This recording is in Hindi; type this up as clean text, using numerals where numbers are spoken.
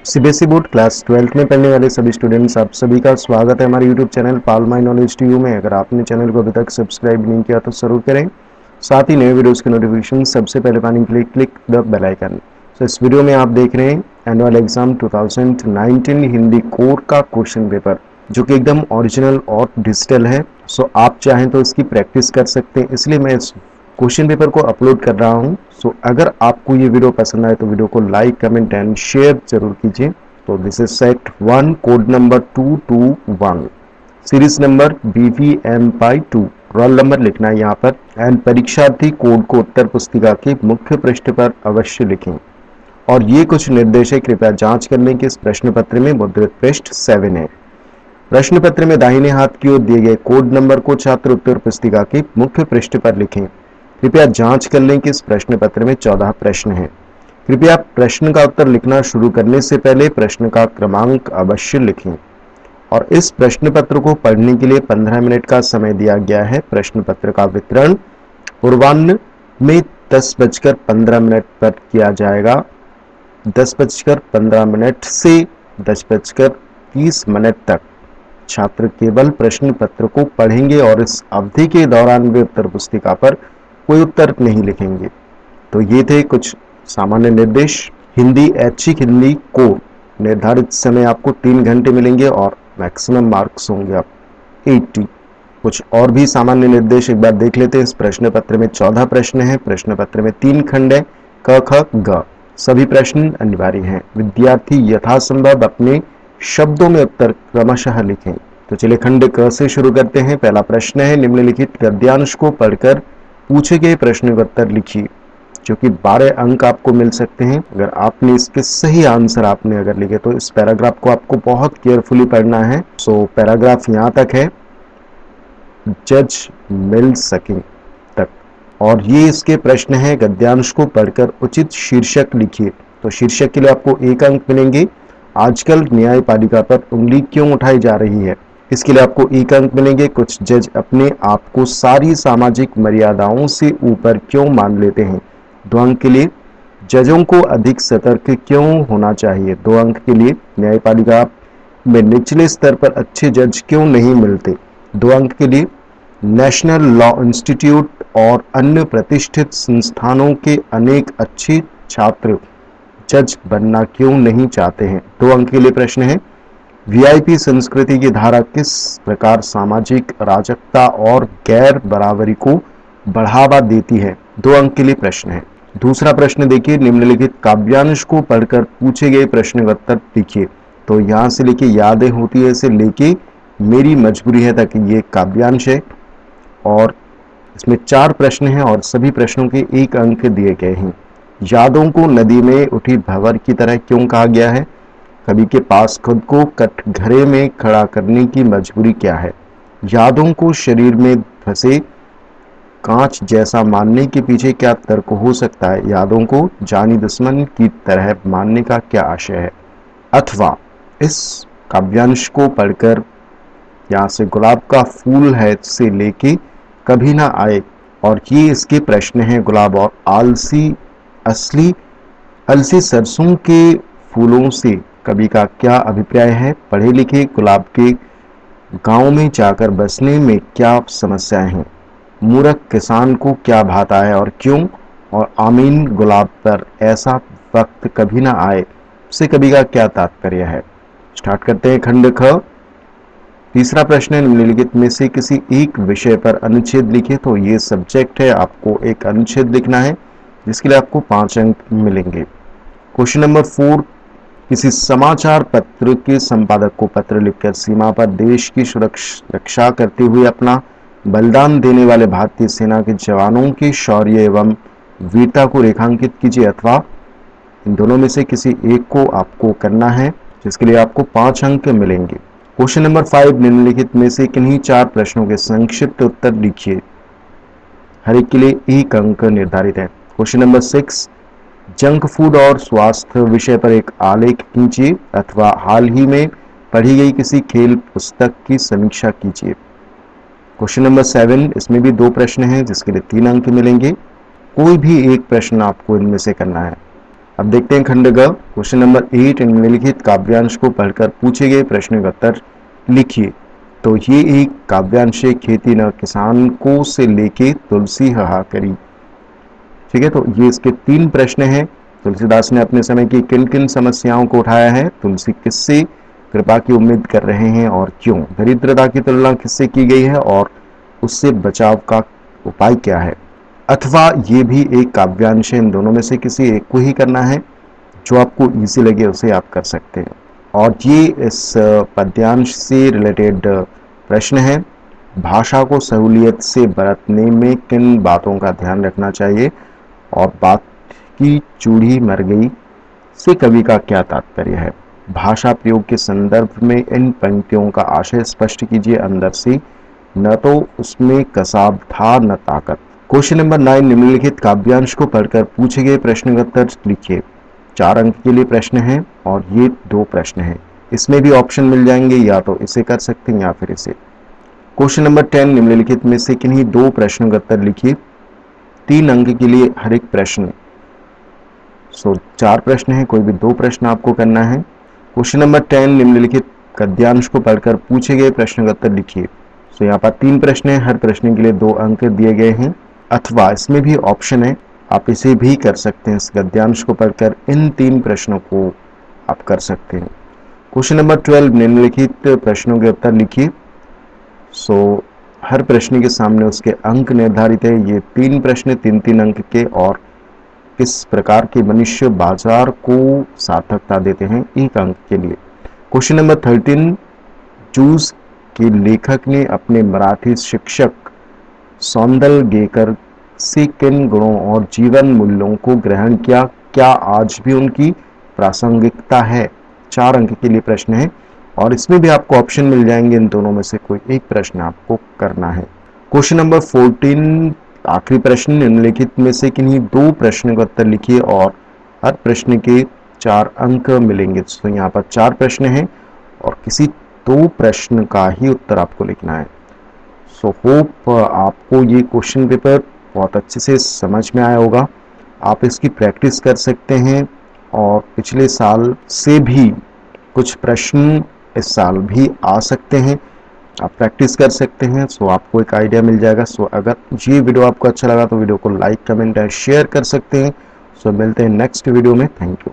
सीबीएसई बोर्ड क्लास 12th में पढ़ने वाले सभी स्टूडेंट्स, आप सभी का स्वागत है हमारे YouTube channel pal my knowledge to you में। अगर आपने चैनल को अभी तक सब्सक्राइब नहीं किया तो जरूर करें। साथ ही नए वीडियोस के नोटिफिकेशन सबसे पहले पाने के लिए क्लिक द बेल आइकन। तो इस वीडियो में आप देख रहे हैं एनुअल एग्जाम 2019 हिंदी कोर का क्वेश्चन पेपर, जो कि एकदम ओरिजिनल और डिजिटल है। सो आप चाहें तो इसकी प्रैक्टिस कर सकते हैं, इसलिए मैं इस क्वेश्चन पेपर को अपलोड कर रहा हूं। सो अगर आपको ये वीडियो पसंद आए तो वीडियो को लाइक, कमेंट एंड शेयर जरूर कीजिए। तो this is set 1, code number 221, series number BVM/2, roll number लिखना है यहाँ पर एंड परीक्षार्थी कोड को उत्तर पुस्तिका के मुख्य पृष्ठ पर अवश्य लिखें। और ये कुछ निर्देश है, कृपया जांच कर लें कि इस प्रश्न पत्र में मुद्रित पृष्ठ 7 है। प्रश्न पत्र में दाहिने हाथ की ओर दिए गए कोड नंबर को छात्र उत्तर पुस्तिका के मुख्य पृष्ठ पर लिखें। कृपया जांच कर लें कि इस प्रश्न पत्र में 14 प्रश्न हैं। कृपया प्रश्न का उत्तर लिखना शुरू करने से पहले प्रश्न का क्रमांक अवश्य लिखें। और इस प्रश्न पत्र को पढ़ने के लिए 15 मिनट का समय दिया गया है। प्रश्न पत्र का वितरण पूर्वाह्न में 10:15 पर किया जाएगा। 10:15 से 10:30 तक छात्र केवल प्रश्न पत्र को पढ़ेंगे और इस अवधि के दौरान वे उत्तर पुस्तिका पर कोई उत्तर नहीं लिखेंगे। तो ये थे कुछ सामान्य निर्देश। हिंदी ऐच्छिक हिंदी को निर्धारित समय आपको 3 घंटे मिलेंगे और मैक्सिमम मार्क्स होंगे आप 80। कुछ और भी सामान्य निर्देश एक बार देख लेते हैं। इस प्रश्न पत्र में 14 प्रश्न हैं। प्रश्न पत्र में 3 खंड है, क ख ग। सभी प्रश्न अनिवार्य हैं। विद्यार्थी यथासंभव अपने शब्दों में उत्तर क्रमशः लिखें। तो चलिए खंड क से शुरू करते हैं। पहला प्रश्न है, निम्नलिखित गद्यांश को पढ़कर पूछे गए प्रश्न का उत्तर लिखिए, जो कि 12 अंक आपको मिल सकते हैं अगर आपने इसके सही आंसर आपने अगर लिखे। तो इस पैराग्राफ को आपको बहुत केयरफुली पढ़ना है। सो पैराग्राफ यहाँ तक है, जज मिल सके तक, और ये इसके प्रश्न है। गद्यांश को पढ़कर उचित शीर्षक लिखिए। तो शीर्षक के लिए आपको 1 अंक मिलेंगे। आजकल न्यायपालिका पर उंगली क्यों उठाई जा रही है, इसके लिए आपको 1 अंक मिलेंगे। कुछ जज अपने आप को सारी सामाजिक मर्यादाओं से ऊपर क्यों मान लेते हैं, 2 अंक के लिए। जजों को अधिक सतर्क क्यों होना चाहिए, 2 अंक के लिए। न्यायपालिका में निचले स्तर पर अच्छे जज क्यों नहीं मिलते, 2 अंक के लिए। नेशनल लॉ इंस्टीट्यूट और अन्य प्रतिष्ठित संस्थानों के अनेक अच्छे छात्र जज बनना क्यों नहीं चाहते हैं, 2 अंक के लिए प्रश्न है। वीआईपी संस्कृति की धारा किस प्रकार सामाजिक अराजकता और गैर बराबरी को बढ़ावा देती है, 2 अंक के लिए प्रश्न है। दूसरा प्रश्न देखिए, निम्नलिखित काव्यांश को पढ़कर पूछे गए प्रश्न का उत्तर लिखिए। तो यहाँ से लेके यादें होती है से लेके मेरी मजबूरी है तक ये काव्यांश है। और इसमें 4 प्रश्न हैं और सभी प्रश्नों के 1 अंक दिए गए हैं। यादों को नदी में उठी भंवर की तरह क्यों कहा गया है, कवि के पास खुद को कटघरे में खड़ा करने की मजबूरी क्या है। यादों को शरीर में फंसे कांच जैसा मानने के पीछे क्या तर्क हो सकता है, यादों को जानी दुश्मन की तरह मानने का क्या आशय है। अथवा इस काव्यांश को पढ़कर यहाँ से गुलाब का फूल है से लेके कभी ना आए, और ये इसके प्रश्न हैं। गुलाब और अलसी सरसों के फूलों से कवि का क्या अभिप्राय है। पढ़े लिखे गुलाब के गांव में जाकर बसने में क्या समस्याएं हैं। मूर्ख किसान को क्या भाता है और क्यों। और आमीन गुलाब पर ऐसा वक्त कभी ना आए से कवि का क्या तात्पर्य है। स्टार्ट करते हैं खंड ख। तीसरा प्रश्न है, निम्नलिखित में से किसी एक विषय पर अनुच्छेद लिखे। तो ये सब्जेक्ट है, आपको एक अनुच्छेद लिखना है जिसके लिए आपको 5 अंक मिलेंगे। क्वेश्चन नंबर 4, किसी समाचार पत्र के संपादक को पत्र लिखकर सीमा पर देश की रक्षा करते हुए अपना बलिदान देने वाले भारतीय सेना के जवानों के शौर्य एवं वीरता को रेखांकित कीजिए, अथवा इन दोनों में से किसी एक को आपको करना है, जिसके लिए आपको 5 अंक मिलेंगे। क्वेश्चन नंबर 5, निम्नलिखित में से किन्हीं 4 प्रश्नों के संक्षिप्त उत्तर लिखिए। हर एक के लिए 1 अंक निर्धारित है। क्वेश्चन नंबर 6, जंक फूड और स्वास्थ्य विषय पर एक आलेख कीजिए, अथवा हाल ही में पढ़ी गई किसी खेल पुस्तक की समीक्षा कीजिए। क्वेश्चन नंबर 7, इसमें भी 2 प्रश्न हैं जिसके लिए 3 अंक मिलेंगे। कोई भी एक प्रश्न आपको इनमें से करना है। अब देखते हैं खंड ग। क्वेश्चन नंबर 8, निम्नलिखित काव्यांश को पढ़कर पूछे गए प्रश्न का उत्तर लिखिए। तो ये एक काव्यांश है, खेती न किसान को से लेके तुलसी हाहाकरी। ठीक है, तो ये इसके 3 प्रश्न हैं। तुलसीदास ने अपने समय की किन किन समस्याओं को उठाया है, तुलसी किससे कृपा की उम्मीद कर रहे हैं और क्यों, दरिद्रता की तुलना किससे की गई है और उससे बचाव का उपाय क्या है। अथवा ये भी एक काव्यांश है, इन दोनों में से किसी एक को ही करना है, जो आपको इजी लगे उसे आप कर सकते हैं। और ये इस पद्यांश से रिलेटेड प्रश्न है। भाषा को सहूलियत से बरतने में किन बातों का ध्यान रखना चाहिए और बात की चूड़ी मर गई से कवि का क्या तात्पर्य है। भाषा प्रयोग के संदर्भ में इन पंक्तियों का आशय स्पष्ट कीजिए अंदर से, न तो उसमें कसाब था न ताकत। क्वेश्चन नंबर 9, निम्नलिखित काव्यांश को पढ़कर पूछे गए प्रश्न का उत्तर लिखिए। 4 अंक के लिए प्रश्न है और ये 2 प्रश्न है। इसमें भी ऑप्शन मिल जाएंगे, या तो इसे कर सकते हैं या फिर इसे। क्वेश्चन नंबर 10, निम्नलिखित में से किन्हीं 2 प्रश्नों का उत्तर लिखिए। 3 अंक के लिए हर एक प्रश्न। 4 प्रश्न है, कोई भी 2 प्रश्न आपको करना है। क्वेश्चन नंबर 10, निम्नलिखित गद्यांश को पढ़कर पूछे गए प्रश्न का उत्तर लिखिए। यहाँ पर 3 प्रश्न है, हर प्रश्न के लिए 2 अंक दिए गए हैं। अथवा इसमें भी ऑप्शन है, आप इसे भी कर सकते हैं। इस गद्यांश को पढ़कर इन 3 प्रश्नों को आप कर सकते हैं। क्वेश्चन नंबर 12, निम्नलिखित प्रश्नों के उत्तर लिखिए। हर प्रश्न के सामने उसके अंक निर्धारित है। ये 3 प्रश्न 3-3 अंक के, और किस प्रकार के मनुष्य बाजार को सार्थकता देते हैं, 1 अंक के लिए। क्वेश्चन नंबर 13, जूस के लेखक ने अपने मराठी शिक्षक सौंदलगेकर से किन गुणों और जीवन मूल्यों को ग्रहण किया, क्या आज भी उनकी प्रासंगिकता है। 4 अंक के लिए प्रश्न है और इसमें भी आपको ऑप्शन मिल जाएंगे, इन दोनों में से कोई एक प्रश्न आपको करना है। क्वेश्चन नंबर 14, आखिरी प्रश्न, निम्नलिखित में से किन्हीं 2 प्रश्न का उत्तर लिखिए और हर प्रश्न के 4 अंक मिलेंगे। तो यहाँ पर 4 प्रश्न हैं और किसी 2 प्रश्न का ही उत्तर आपको लिखना है। होप आपको ये क्वेश्चन पेपर बहुत अच्छे से समझ में आया होगा। आप इसकी प्रैक्टिस कर सकते हैं और पिछले साल से भी कुछ प्रश्न इस साल भी आ सकते हैं, आप प्रैक्टिस कर सकते हैं। आपको एक आइडिया मिल जाएगा। अगर ये वीडियो आपको अच्छा लगा तो वीडियो को लाइक, कमेंट एंड शेयर कर सकते हैं। मिलते हैं नेक्स्ट वीडियो में। Thank you.